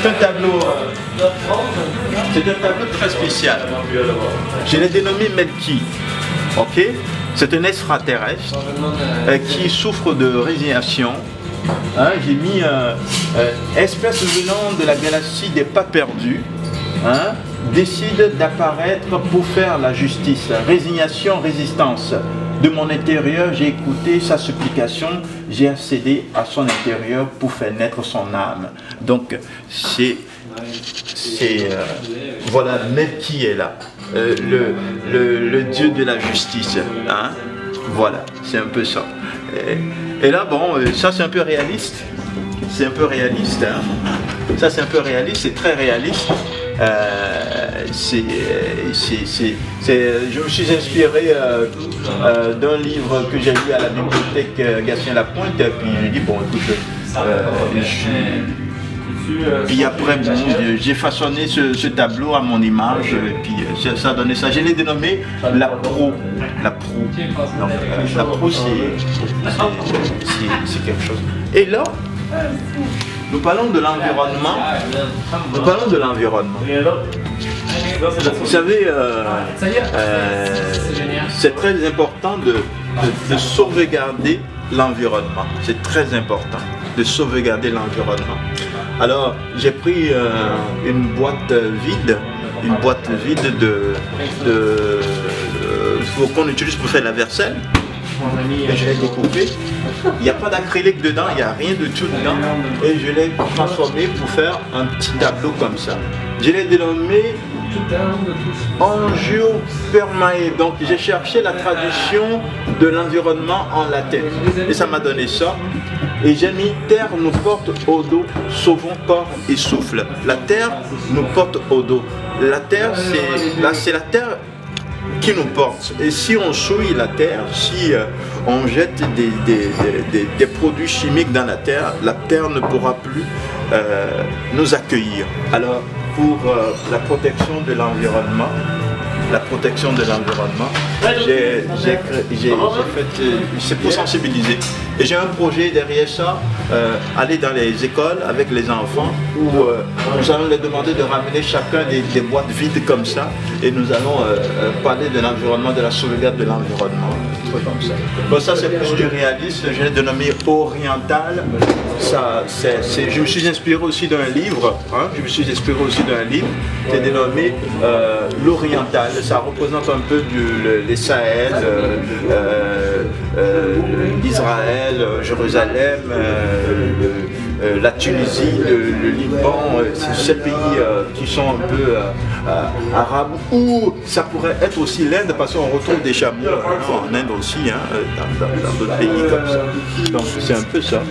c'est un tableau très spécial. Je l'ai dénommé Melki. Ok? C'est un extraterrestre qui souffre de résignation. Hein, j'ai mis espèce venant de la galaxie des pas perdus. Hein, décide d'apparaître pour faire la justice. Résignation, résistance. De mon intérieur, j'ai écouté sa supplication, j'ai accédé à son intérieur pour faire naître son âme. Donc, voilà, Melki est là, le dieu de la justice. Hein? Voilà, c'est un peu ça. Et là, bon, ça c'est un peu réaliste. C'est un peu réaliste. Hein? Ça c'est un peu réaliste, c'est très réaliste. Je me suis inspiré d'un livre que j'ai lu à la bibliothèque Gatien Lapointe, et puis j'ai dit bon écoute, puis après bon, j'ai façonné ce tableau à mon image, et puis ça a donné ça. Je l'ai dénommé la proue. La proue. Donc, la proue c'est quelque chose. Et là, nous parlons de l'environnement. Nous parlons de l'environnement. Vous savez, c'est très important de sauvegarder l'environnement. C'est très important de sauvegarder l'environnement. Alors, j'ai pris une boîte vide qu'on utilise pour faire la vaisselle. Et je l'ai découpé. Il n'y a pas d'acrylique dedans, il n'y a rien de tout dedans. Et je l'ai transformé pour faire un petit tableau comme ça. Je l'ai dénommé Angiopermae. Donc j'ai cherché la traduction de l'environnement en latin. Et ça m'a donné ça. Et j'ai mis terre nous porte au dos, sauvons corps et souffle. La terre nous porte au dos. La terre, c'est la terre qui nous porte. Et si on souille la terre, si on jette des produits chimiques dans la terre ne pourra plus nous accueillir. Alors, pour la protection de l'environnement, c'est pour sensibiliser. Et j'ai un projet derrière ça, aller dans les écoles avec les enfants, où nous allons les demander de ramener chacun des boîtes vides comme ça, et nous allons parler de l'environnement, de la sauvegarde de l'environnement. Comme ça. Bon, ça c'est plus du réalisme, je l'ai dénommé oriental. Je me suis inspiré aussi d'un livre, qui est dénommé l'oriental. Ça représente un peu les Sahel, l'Israël, Jérusalem, la Tunisie, le Liban, ces pays qui sont un peu arabes, ou ça pourrait être aussi l'Inde, parce qu'on retrouve des chameaux en Inde aussi, hein, dans d'autres pays comme ça. Donc c'est un peu ça.